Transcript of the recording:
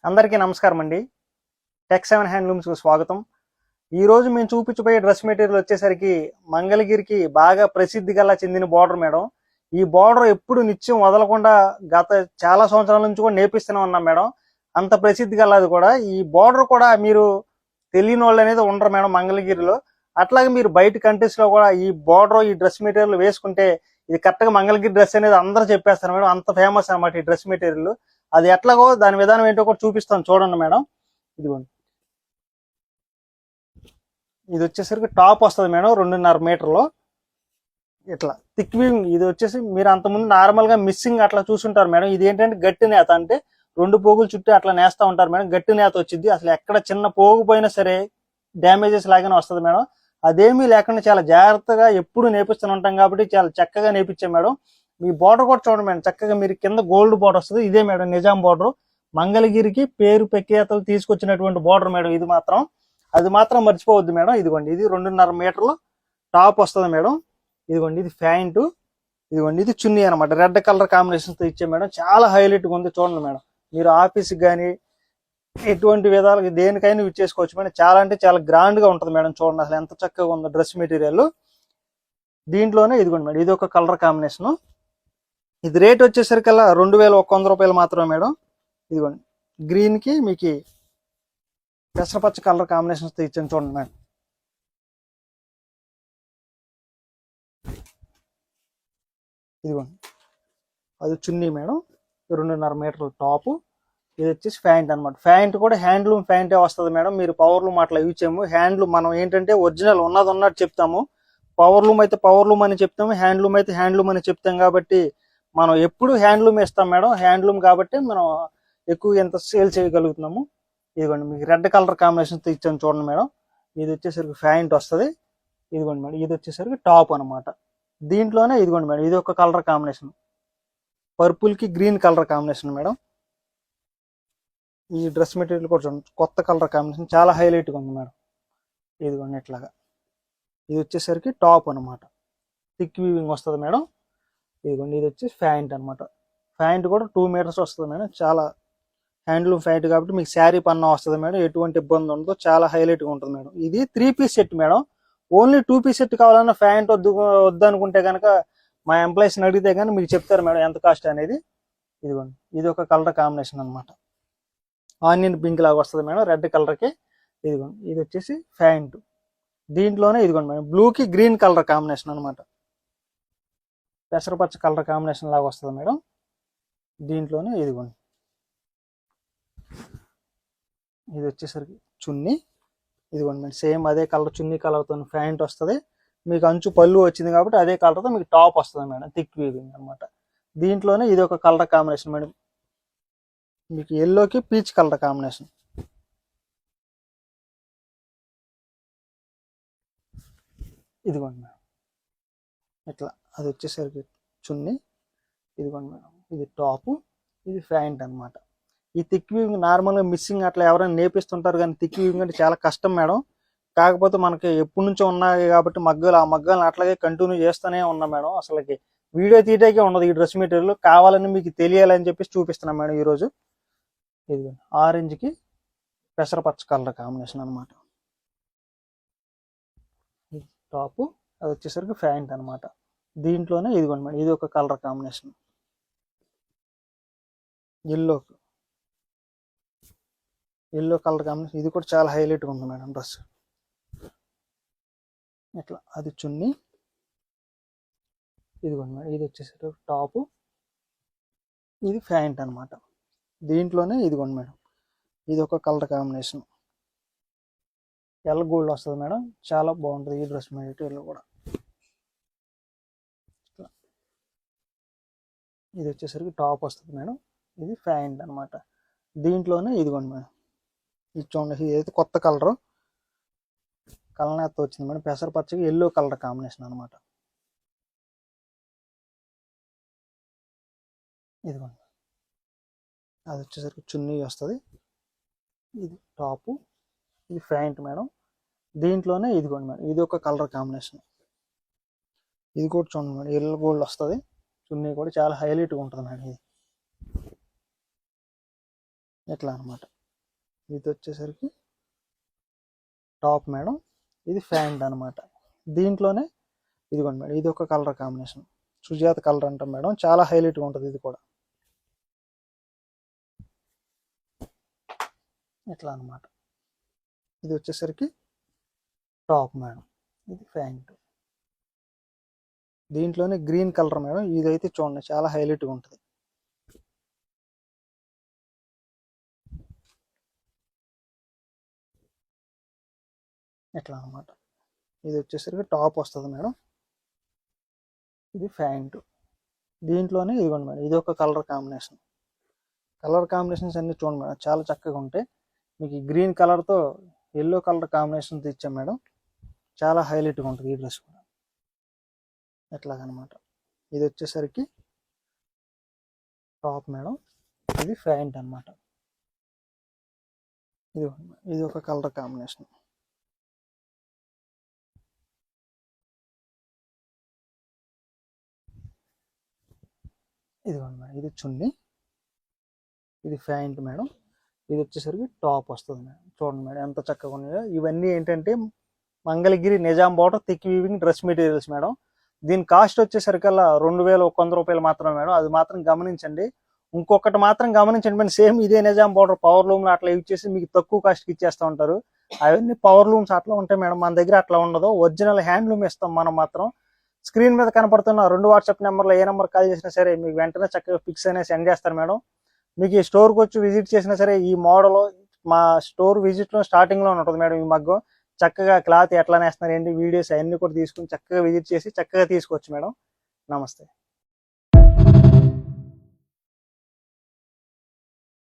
అందరికీ నమస్కారం అండి. టెక్7 హ్యాండ్లూమ్స్కు స్వాగతం. ఈరోజు మేము చూపించబోయే డ్రెస్ మెటీరియల్ వచ్చేసరికి మంగళగిరికి బాగా ప్రసిద్ధి గల చెందిన బార్డర్ మేడం. ఈ బార్డర్ ఎప్పుడు నిత్యం వదలకుండా గత చాలా సంవత్సరాల నుంచి కూడా నేర్పిస్తూనే ఉన్నాం మేడం. అంత ప్రసిద్ధి గలది కూడా. ఈ బార్డర్ కూడా మీరు తెలియని వాళ్ళు అనేది ఉండరు మేడం మంగళగిరిలో. అట్లాగే మీరు బయట కంట్రీస్లో కూడా ఈ బార్డర్ ఈ డ్రెస్ మెటీరియల్ వేసుకుంటే ఇది కరెక్ట్గా మంగళగిరి డ్రెస్ అనేది అందరూ చెప్పేస్తారు మేడం. అంత ఫేమస్ అనమాట ఈ డ్రెస్ మెటీరియల్. అది ఎట్లాగో దాని విధానం ఏంటో కూడా చూపిస్తాను చూడండి మేడం. ఇదిగోండి, ఇది వచ్చేసరికి టాప్ వస్తుంది మేడం 2.5 మీటర్లో. ఇట్లా థిక్ వీవింగ్. ఇది వచ్చేసి మీరు అంతకుముందు నార్మల్గా మిస్సింగ్ అట్లా చూసుంటారు మేడం. ఇది ఏంటంటే గట్టి నేత, అంటే 2 పోగులు చుట్టూ అట్లా నేస్తూ ఉంటారు మేడం. గట్టి నేత వచ్చింది. అసలు ఎక్కడ చిన్న పోగు పోయినా సరే డ్యామేజెస్ లాగానే వస్తుంది మేడం. అదేమీ లేకుండా చాలా జాగ్రత్తగా ఎప్పుడు నేపిస్తూనే ఉంటాం కాబట్టి చాలా చక్కగా నేపించాం మేడం. మీ బార్డర్ కూడా చూడండి మేడం, చక్కగా మీరు కింద గోల్డ్ బార్డర్ వస్తుంది. ఇదే మేడం నిజాం బార్డర్. మంగళగిరికి పేరు ప్రఖ్యాతలు తీసుకొచ్చినటువంటి బార్డర్ మేడం ఇది మాత్రం. అది మాత్రం మర్చిపోవద్దు మేడం. ఇదిగోండి, ఇది 2.5 మీటర్లు టాప్ వస్తుంది మేడం. ఇదిగోండి, ఇది ప్యాంటు. ఇదిగోండి, ఇది చున్నీ అనమాట. రెడ్ కలర్ కాంబినేషన్తో ఇచ్చే మేడం. చాలా హైలైట్గా ఉంది చూడండి మేడం. మీరు ఆఫీస్కి కానీ ఎటువంటి విధాలుగా దేనికైనా యూజ్ చేసుకోవచ్చు మేడం. చాలా అంటే చాలా గ్రాండ్గా ఉంటుంది మేడం. చూడండి అసలు ఎంత చక్కగా ఉందో డ్రెస్ మెటీరియల్. దీంట్లోనే ఇదిగోండి మేడం, ఇది ఒక కలర్ కాంబినేషను. ఇది రేట్ వచ్చేసరికల్లా 2,100 రూపాయలు మాత్రమే మేడం. ఇదిగోండి, గ్రీన్కి మీకు పెసరపచ్చ కలర్ కాంబినేషన్స్తో ఇచ్చాను చూడండి మేడం. ఇదిగోండి, అది చున్నీ మేడం. 2.5 మీటర్ల టాపు. ఇది వచ్చేసి ప్యాంట్ అనమాట. ప్యాంట్ కూడా హ్యాండ్లూమ్ ప్యాంటే వస్తుంది మేడం. మీరు పవర్లూమ్ అట్లా యూజ్ చేయము. హ్యాండ్లూమ్ మనం ఏంటంటే ఒరిజినల్ ఉన్నది ఉన్నట్టు చెప్తాము. పవర్లూమ్ అయితే పవర్లూమ్ అని చెప్తాము, హ్యాండ్లూమ్ అయితే హ్యాండ్లూమ్ అని చెప్తాం. కాబట్టి మనం ఎప్పుడు హ్యాండ్లూమ్ ఇస్తాం మేడం. హ్యాండ్లూమ్ కాబట్టి మనం ఎక్కువ ఎంత సేల్ చేయగలుగుతున్నాము. ఇదిగోండి, మీకు రెడ్ కలర్ కాంబినేషన్తో ఇచ్చాను చూడండి మేడం. ఇది వచ్చేసరికి ప్యాంట్ వస్తుంది. ఇదిగోండి మేడం, ఇది వచ్చేసరికి టాప్ అనమాట. దీంట్లోనే ఇదిగోండి మేడం, ఇది ఒక కలర్ కాంబినేషన్. పర్పుల్కి గ్రీన్ కలర్ కాంబినేషన్ మేడం. ఈ డ్రెస్ మెటీరియల్ కూడా చూడండి, కొత్త కలర్ కాంబినేషన్, చాలా హైలైట్గా ఉంది మేడం. ఇదిగోండి ఇట్లాగా. ఇది వచ్చేసరికి టాప్ అనమాట. థిక్ వీవింగ్ వస్తుంది మేడం. ఇదిగోండి, ఇది వచ్చి ప్యాంట్ అనమాట. ప్యాంట్ కూడా 2 మీటర్స్ వస్తుంది మేడం. చాలా హ్యాండ్లూమ్ ప్యాంట్ కాబట్టి మీకు శారీ పన్నా వస్తుంది మేడం. ఎటువంటి ఇబ్బంది ఉండదు. చాలా హైలైట్గా ఉంటుంది మేడం. ఇది 3 piece set madam. Only 2 piece set కావాలన్నా ప్యాంట్ వద్దనుకుంటే కనుక మా ఎంప్లాయీస్ని అడిగితే కానీ మీకు చెప్తారు మేడం ఎంత కాస్ట్ అనేది. ఇదిగోండి, ఇది ఒక కలర్ కాంబినేషన్ అనమాట. ఆనియన్ పింక్ లాగా వస్తుంది మేడం రెడ్ కలర్కి. ఇదిగోండి, ఇది వచ్చేసి ప్యాంట్. దీంట్లోనే ఇదిగోండి మేడం, బ్లూకి గ్రీన్ కలర్ కాంబినేషన్ అనమాట. పెసరపచ్చ కలర్ కాంబినేషన్ లాగా వస్తుంది మేడం. దీంట్లోనే ఇదిగోండి, ఇది వచ్చేసరికి చున్నీ. ఇదిగోండి మేడం, సేమ్ అదే కలర్ చున్నీ కలర్తో ప్యాంట్ వస్తుంది. మీకు అంచు పళ్ళు వచ్చింది కాబట్టి అదే కలర్తో మీకు టాప్ వస్తుంది మేడం. థిక్ వీవింగ్ అనమాట. దీంట్లోనే ఇది ఒక కలర్ కాంబినేషన్ మేడం. మీకు ఎల్లోకి పీచ్ కలర్ కాంబినేషన్. ఇదిగోండి మేడం, ఇట్లా. అది వచ్చేసరికి చున్నీ. ఇదిగోండి మేడం, ఇది టాపు, ఇది ప్యాంట్ అనమాట. ఈ థిక్ వీవింగ్ నార్మల్గా మిస్సింగ్ అట్లా ఎవరైనా నేపిస్తుంటారు, కానీ థిక్ వీవింగ్ అంటే చాలా కష్టం మేడం. కాకపోతే మనకి ఎప్పటి నుంచో ఉన్నాయి కాబట్టి ఆ మగ్గాలను అట్లాగే కంటిన్యూ చేస్తూనే ఉన్నాం మేడం. అసలుకి వీడియో తీయటాకే ఉండదు ఈ డ్రెస్ మెటీరియల్. కావాలని మీకు తెలియాలని చెప్పేసి చూపిస్తున్నాం మేడం ఈరోజు. ఇది ఆరెంజ్కి పెసరపచ్చ కలర్ కాంబినేషన్ అనమాట. టాపు, అది వచ్చేసరికి ప్యాంట్ అనమాట. దీంట్లోనే ఇదిగోండి మేడం, ఇది ఒక colour combination. Yellow colour combination. ఇది కూడా చాలా హైలైట్గా ఉంది మేడం డ్రెస్. ఇట్లా, అది చున్నీ. ఇదిగోండి మేడం, ఇది వచ్చేసరికి టాపు, ఇది ప్యాంట్ అనమాట. దీంట్లోనే ఇదిగోండి మేడం, ఇది ఒక కలర్ కాంబినేషన్. ఎల్ గోల్డ్ వస్తుంది మేడం. చాలా బాగుంటుంది ఈ డ్రెస్ మెటీరియల్ కూడా. ఇది వచ్చేసరికి టాప్ వస్తుంది మేడం. ఇది ప్యాంట్ అనమాట. దీంట్లోనే ఇదిగోండి మేడం, ఇది చూడండి, ఇదైతే కొత్త కలరు కలనేత వచ్చింది మేడం. పెసరపచ్చకి ఎల్లో కలర్ కాంబినేషన్ అనమాట. ఇదిగోండి, అది వచ్చేసరికి చున్నీ వస్తుంది. ఇది టాపు, ఇది ప్యాంట్ మేడం. దీంట్లోనే ఇదిగోండి మేడం, ఇది ఒక కలర్ కాంబినేషన్. ఇది కూడా చూడండి మేడం, ఎల్లో గోల్డ్ వస్తుంది. చున్నీ కూడా చాలా హైలైట్గా ఉంటుంది మేడం. ఇది ఇట్లా అనమాట. ఇది వచ్చేసరికి టాప్ మేడం, ఇది ప్యాంట్ అనమాట. దీంట్లోనే ఇదిగోండి మేడం, ఇది ఒక కలర్ కాంబినేషన్, సుజాత కలర్ అంటాం మేడం, చాలా హైలైట్గా ఉంటుంది ఇది కూడా. ఇట్లా అనమాట. ఇది వచ్చేసరికి టాప్ మేడం, ఇది ప్యాంట్. దీంట్లోనే గ్రీన్ కలర్ మేడం, ఇదైతే చూడండి చాలా హైలైట్గా ఉంటుంది. ఇట్లా అనమాట. ఇది వచ్చేసరికి టాప్ వస్తుంది మేడం, ఇది ప్యాంటు. దీంట్లోనే ఇదిగోండి మేడం, ఇది ఒక కలర్ కాంబినేషన్. కలర్ కాంబినేషన్స్ అన్ని చూడండి మేడం చాలా చక్కగా ఉంటాయి. మీకు గ్రీన్ కలర్తో ఎల్లో కలర్ కాంబినేషన్తో ఇచ్చాం మేడం, చాలా హైలైట్గా ఉంటుంది ఈ డ్రెస్ కూడా. ఎట్లాగనమాట. ఇది వచ్చేసరికి టాప్ మేడం, ఇది ప్యాంట్ అనమాట. ఇది ఒక కలర్ కాంబినేషన్. ఇదిగోండి మేడం, ఇది చున్నీ, ఇది ప్యాంట్ మేడం, ఇది వచ్చేసరికి టాప్ వస్తుంది మేడం. చూడండి మేడం ఎంత చక్కగా ఉన్నాయో. ఇవన్నీ ఏంటంటే Mangalagiri Nizam border thick weaving dress materials madam. దీని కాస్ట్ వచ్చేసరికల్లా 2100 రూపాయలు మాత్రమే మేడం, అది మాత్రం గమనించండి. ఇంకొకటి మాత్రం గమనించండి మేడం, సేమ్ ఇదే నిజాం బార్డర్ పవర్ లూమ్లు అట్లా యూజ్ చేసి మీకు తక్కువ కాస్ట్కి ఇచ్చేస్తూ ఉంటారు. అవన్నీ పవర్ లూమ్స్ అట్లా ఉంటాయి మేడం, మన దగ్గర అట్లా ఉండదు. ఒరిజినల్ హ్యాండ్లూమ్ ఇస్తాం మనం మాత్రం. స్క్రీన్ మీద కనపడుతున్న 2 వాట్సాప్ నెంబర్లో ఏ నెంబర్ కాల్ చేసినా సరే మీకు వెంటనే చక్కగా ఫిక్స్ అనేది సెండ్ చేస్తారు మేడం. మీకు ఈ స్టోర్కి వచ్చి విజిట్ చేసినా సరే ఈ మోడల్ మా స్టోర్ విజిట్లో స్టార్టింగ్లో ఉంటుంది మేడం. ఈ మగ్గం చక్కగా క్లాత్ ఎట్లా నేస్తున్నారు ఏంటి వీడియోస్ అవన్నీ కూడా తీసుకుని చక్కగా విజిట్ చేసి చక్కగా తీసుకోవచ్చు మేడం. నమస్తే.